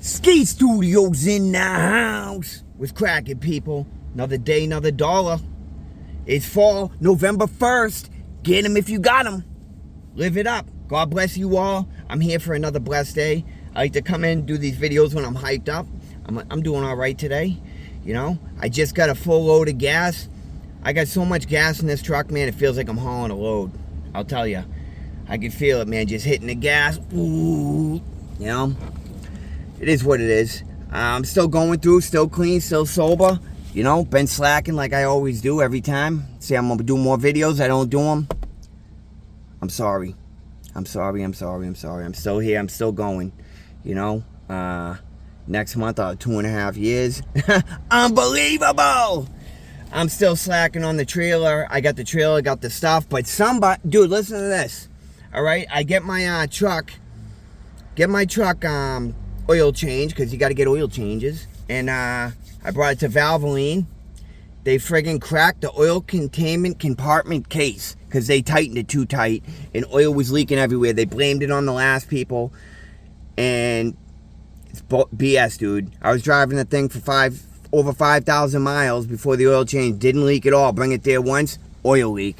Ski Studios in the house. What's cracking, people? Another day, another dollar. It's fall, November 1st. Get them if you got them. Live it up. God bless you all. I'm here for another blessed day. I like to come in and do these videos when I'm hyped up. I'm doing all right today. You know, I just got a full load of gas. I got so much gas in this truck, man, it feels like I'm hauling a load. I'll tell you. I can feel it, man, just hitting the gas. Ooh, you know, it is what it is. I'm still going through, still clean, still sober. You know, been slacking like I always do every time. Say I'm going to do more videos, I don't do them. I'm sorry. I'm sorry. I'm still here, I'm still going. You know, next month, 2.5 years. Unbelievable! I'm still slacking on the trailer. I got the trailer, got the stuff, but somebody, dude, listen to this. All right, I get my truck oil change, because you got to get oil changes, and I brought it to Valvoline. They friggin' cracked the oil containment compartment case because they tightened it too tight and oil was leaking everywhere. They blamed it on the last people, and it's BS, dude. I was driving the thing for over 5,000 miles before the oil change. Didn't leak at all. Bring it there once, oil leak.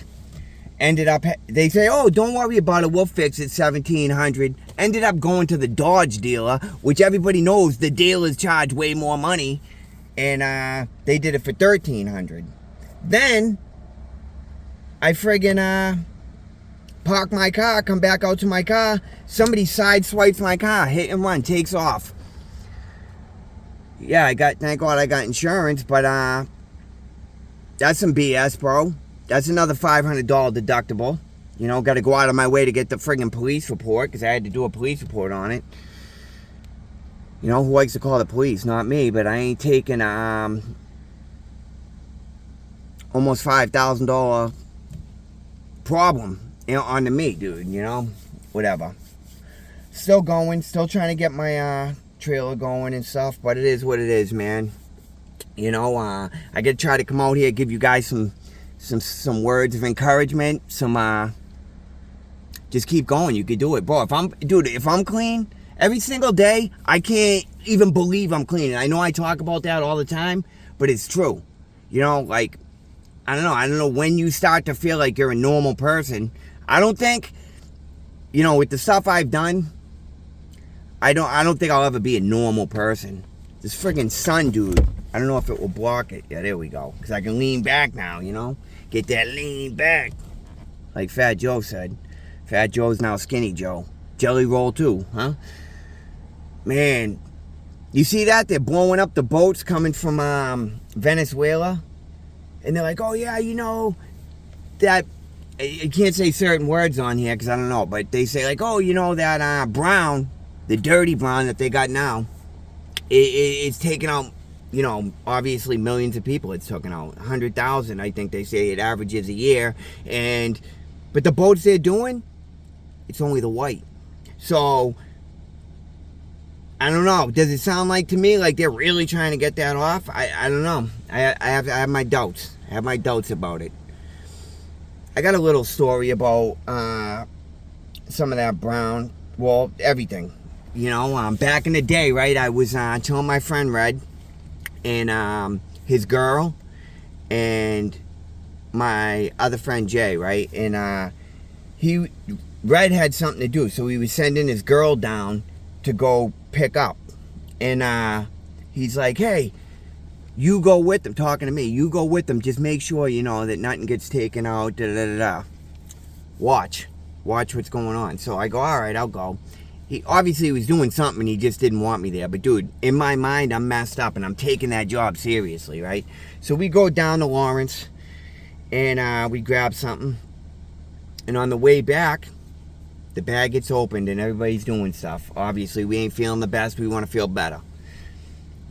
Ended up, they say, oh, don't worry about it, we'll fix it, $1,700. Ended up going to the Dodge dealer, which everybody knows the dealers charge way more money, and they did it for $1,300. Then I friggin' park my car, come back out to my car, somebody sideswipes my car, hit and run, takes off. Yeah, thank God I got insurance, but that's some BS, bro. That's another $500 deductible. You know, got to go out of my way to get the friggin' police report, because I had to do a police report on it. You know, who likes to call the police? Not me, but I ain't taking almost $5,000 problem, you know, onto me, dude, you know? Whatever. Still going, still trying to get my trailer going and stuff, but it is what it is, man. You know, I got to try to come out here, give you guys some words of encouragement, just keep going. You can do it, bro. If I'm clean every single day, I can't even believe I'm clean. And I know I talk about that all the time, but it's true. You know, like, I don't know when you start to feel like you're a normal person. I don't think, you know, with the stuff I've done, I don't think I'll ever be a normal person. This friggin' sun, dude, I don't know if it will block it. Yeah, there we go. Because I can lean back now, you know? Get that lean back. Like Fat Joe said. Fat Joe's now Skinny Joe. Jelly Roll too, huh? Man, you see that? They're blowing up the boats coming from Venezuela. And they're like, oh yeah, you know, that, I can't say certain words on here because I don't know. But they say like, oh, you know, that brown, the dirty brown that they got now, it's taking out, you know, obviously millions of people it's taken out. 100,000, I think they say it averages a year. But the boats they're doing, it's only the white. So, I don't know. Does it sound like to me like they're really trying to get that off? I don't know. I have my doubts. I have my doubts about it. I got a little story about some of that brown, well, everything. You know, back in the day, right, I was telling my friend Red and his girl and my other friend Jay, right? And Red had something to do, so he was sending his girl down to go pick up. And he's like, hey, you go with them, talking to me, you go with them, just make sure, you know, that nothing gets taken out, Watch what's going on. So I go, all right, I'll go. He obviously was doing something and he just didn't want me there. But dude, in my mind, I'm messed up and I'm taking that job seriously, right? So we go down to Lawrence and we grab something. And on the way back, the bag gets opened and everybody's doing stuff. Obviously, we ain't feeling the best. We want to feel better.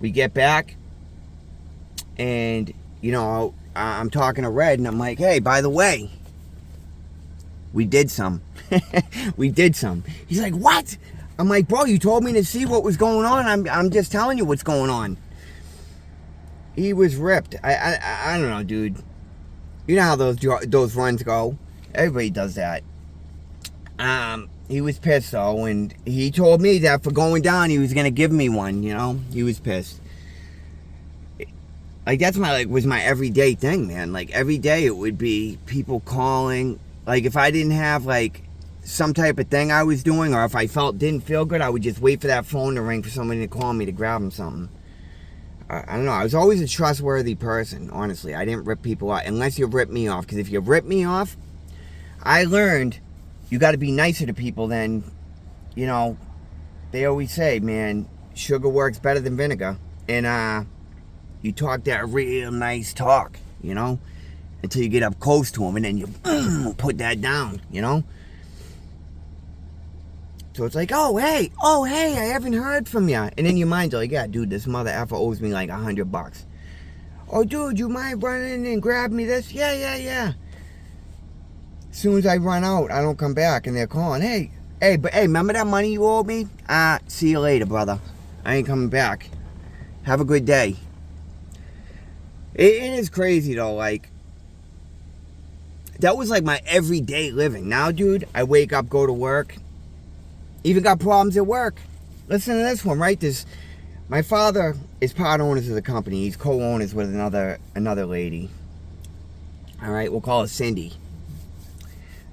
We get back and, you know, I'm talking to Red and I'm like, hey, by the way, we did some. We did some. He's like, what? I'm like, bro, you told me to see what was going on. I'm just telling you what's going on. He was ripped. I don't know, dude. You know how those runs go. Everybody does that. He was pissed though, and he told me that for going down, he was gonna give me one. He was pissed. Like that's was my everyday thing, man. Like every day it would be people calling. Like if I didn't have like some type of thing I was doing, or if I didn't feel good, I would just wait for that phone to ring for somebody to call me to grab them something. I don't know. I was always a trustworthy person, honestly. I didn't rip people off unless you rip me off. Because if you rip me off, I learned you got to be nicer to people than, they always say, man, sugar works better than vinegar. And you talk that real nice talk, until you get up close to them and then you put that down, So it's like, oh, hey, I haven't heard from you. And in your mind, you're like, yeah, dude, this mother effer owes me like $100. Oh, dude, you mind running in and grab me this? Yeah. As soon as I run out, I don't come back, and they're calling, hey, remember that money you owed me? See you later, brother. I ain't coming back. Have a good day. It is crazy, though, like, that was like my everyday living. Now, dude, I wake up, go to work. Even got problems at work. Listen to this one, right? My father is part owners of the company. He's co-owners with another lady. All right, we'll call her Cindy.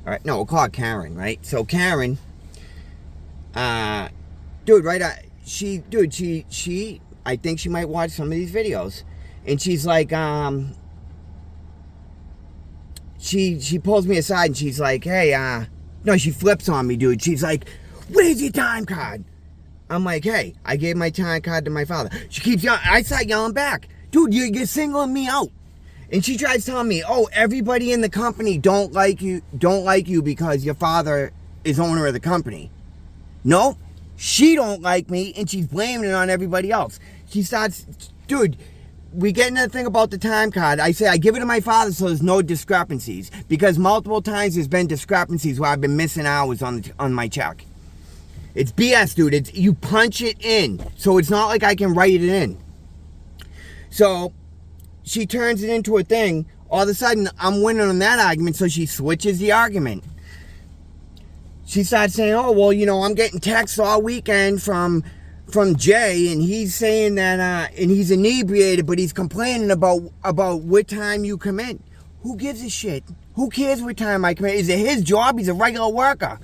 All right, no, we'll call her Karen, right? So Karen, dude, right? She, I think she might watch some of these videos, and she's like, she pulls me aside and she's like, hey, no, she flips on me, dude. She's like, where's your time card? I'm like, hey, I gave my time card to my father. She keeps yelling. I start yelling back. Dude, you're singling me out. And she tries telling me, oh, everybody in the company don't like you because your father is owner of the company. No, she don't like me, and she's blaming it on everybody else. She starts, dude, we get into the thing about the time card. I say I give it to my father so there's no discrepancies, because multiple times there's been discrepancies where I've been missing hours on my check. It's BS, dude. You punch it in, so it's not like I can write it in. So she turns it into a thing. All of a sudden, I'm winning on that argument, so she switches the argument. She starts saying, oh, well, I'm getting texts all weekend from Jay, and he's saying that, and he's inebriated, but he's complaining about what time you come in. Who gives a shit? Who cares what time I come in? Is it his job? He's a regular worker.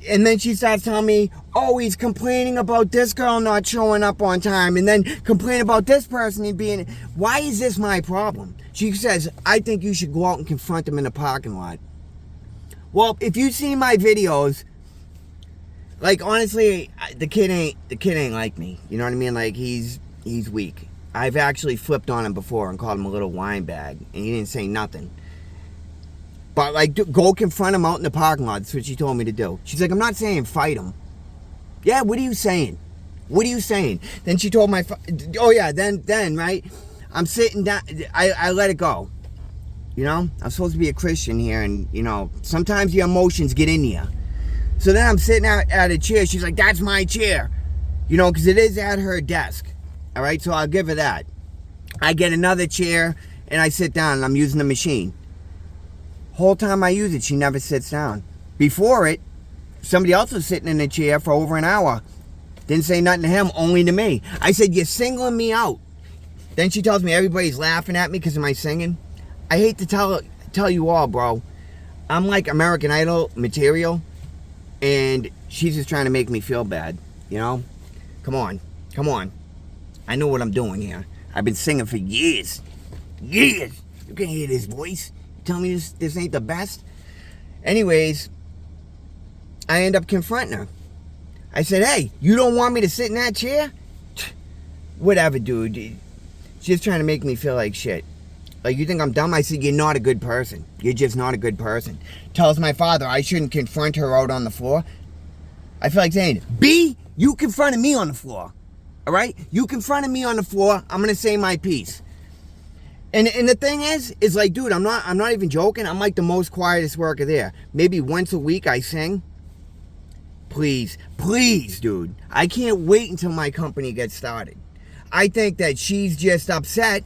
And then she starts telling me, oh, he's complaining about this girl not showing up on time, and then complaining about this person being. Why is this my problem? She says, I think you should go out and confront him in the parking lot. Well, if you see my videos, like honestly, the kid ain't like me. You know what I mean? Like he's weak. I've actually flipped on him before and called him a little wine bag, and he didn't say nothing. But, like, go confront him out in the parking lot. That's what she told me to do. She's like, I'm not saying fight him. Yeah, what are you saying? What are you saying? Then she told then, right? I'm sitting down. I let it go. I'm supposed to be a Christian here, and, sometimes your emotions get in you. So then I'm sitting at a chair. She's like, that's my chair. Because it is at her desk. All right, so I'll give her that. I get another chair, and I sit down, and I'm using the machine. Whole time I use it, she never sits down. Before it, somebody else was sitting in a chair for over an hour. Didn't say nothing to him, only to me. I said, you're singling me out. Then she tells me everybody's laughing at me because of my singing. I hate to tell you all, bro. I'm like American Idol material, and she's just trying to make me feel bad, Come on. I know what I'm doing here. I've been singing for years. You can hear this voice. Tell me this ain't the best. Anyways, I end up confronting her. I said, hey, you don't want me to sit in that chair? Whatever, dude. She's just trying to make me feel like shit. Like, you think I'm dumb? I said, you're not a good person. You're just not a good person. Tells my father I shouldn't confront her out on the floor. I feel like saying, B, you confronted me on the floor. All right? You confronted me on the floor. I'm going to say my piece. And the thing is like, dude, I'm not even joking. I'm like the most quietest worker there. Maybe once a week I sing. Please, dude. I can't wait until my company gets started. I think that she's just upset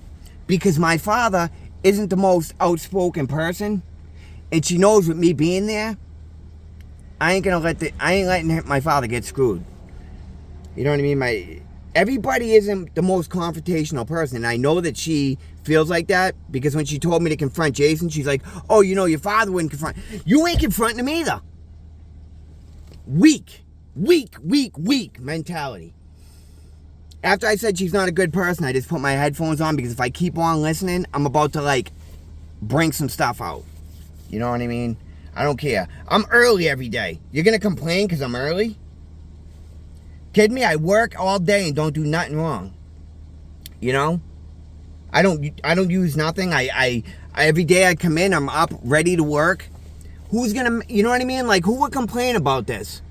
because my father isn't the most outspoken person. And she knows with me being there, I ain't letting my father get screwed. You know what I mean? Everybody isn't the most confrontational person. And I know that she feels like that because when she told me to confront Jason, she's like, oh, you know, your father wouldn't confront. You ain't confronting him either. Weak mentality. After I said she's not a good person, I just put my headphones on because if I keep on listening, I'm about to, like, bring some stuff out. You know what I mean? I don't care. I'm early every day. You're going to complain because I'm early? Kidding me? I work all day and don't do nothing wrong. You know? I don't use nothing. I every day I come in, I'm up, ready to work. Who's gonna, you know what I mean? Like, who would complain about this?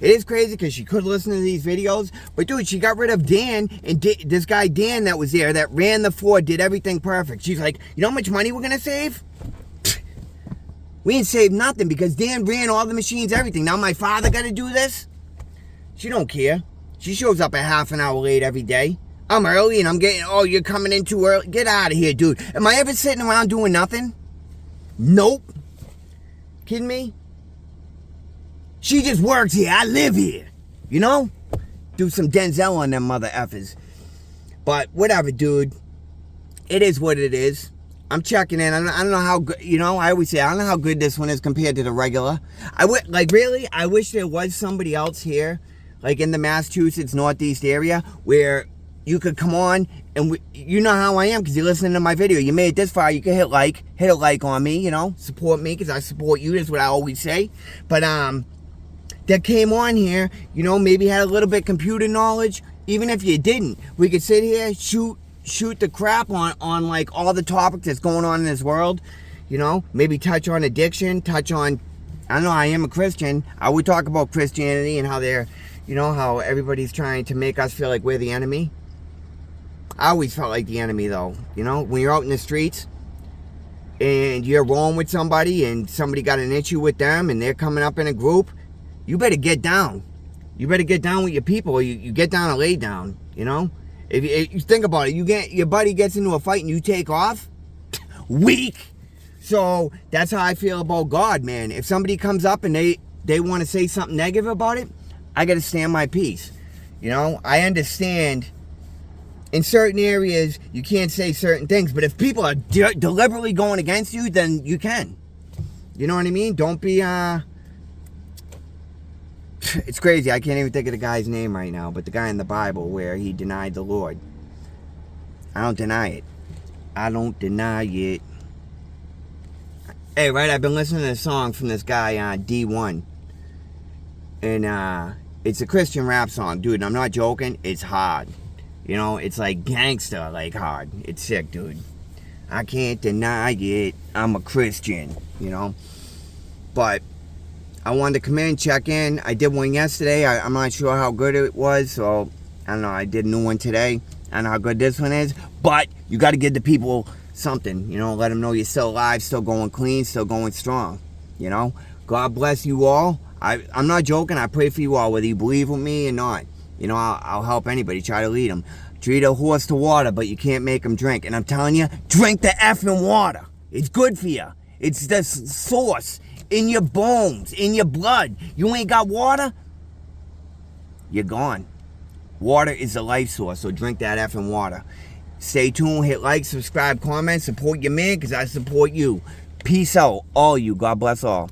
It is crazy because she could listen to these videos, but dude, she got rid of Dan, and this guy Dan that was there, that ran the Ford, did everything perfect. She's like, you know how much money we're gonna save? We ain't saved nothing because Dan ran all the machines, everything. Now my father got to do this? She don't care. She shows up a half an hour late every day. I'm early and I'm getting, oh, you're coming in too early. Get out of here, dude. Am I ever sitting around doing nothing? Nope. Kidding me? She just works here. I live here. You know? Do some Denzel on them mother effers. But whatever, dude. It is what it is. I'm checking in. I don't know how good, you know, I always say, I don't know how good this one is compared to the regular. I wish there was somebody else here, like in the Massachusetts Northeast area, where you could come on and you know how I am because you're listening to my video. You made it this far, you can hit a like on me, you know, support me because I support you. That's what I always say. But that came on here, you know, maybe had a little bit computer knowledge. Even if you didn't, we could sit here, shoot the crap on like all the topics that's going on in this world, you know, maybe touch on addiction, touch on, I don't know, I am a Christian. I would talk about Christianity and how they're, you know, how everybody's trying to make us feel like we're the enemy. I always felt like the enemy though, you know, when you're out in the streets and you're rolling with somebody and somebody got an issue with them and they're coming up in a group, you better get down. You better get down with your people, or you get down and lay down, you know. If you think about it, your buddy gets into a fight and you take off, weak. So that's how I feel about God, man. If somebody comes up and they want to say something negative about it, I got to stand my peace. You know, I understand in certain areas you can't say certain things, but if people are deliberately going against you, then you can. You know what I mean? Don't be, it's crazy. I can't even think of the guy's name right now, but the guy in the Bible where he denied the Lord. I don't deny it. I don't deny it. Hey, right, I've been listening to a song from this guy, D1. And it's a Christian rap song. Dude, I'm not joking. It's hard. You know, it's like gangster, like hard. It's sick, dude. I can't deny it. I'm a Christian, you know. But I wanted to come in, check in. I did one yesterday. I'm not sure how good it was, so I don't know. I did a new one today. I don't know how good this one is, but you got to give the people something, you know, let them know you're still alive, still going clean, still going strong, you know. God bless you all. I'm not joking. I pray for you all, whether you believe with me or not. You know, I'll help anybody, try to lead them. Treat a horse to water, but you can't make them drink. And I'm telling you, drink the effing water. It's good for you. It's the source in your bones, in your blood. You ain't got water, you're gone. Water is the life source, so drink that effing water. Stay tuned, hit like, subscribe, comment, support your man, because I support you. Peace out, all you. God bless all.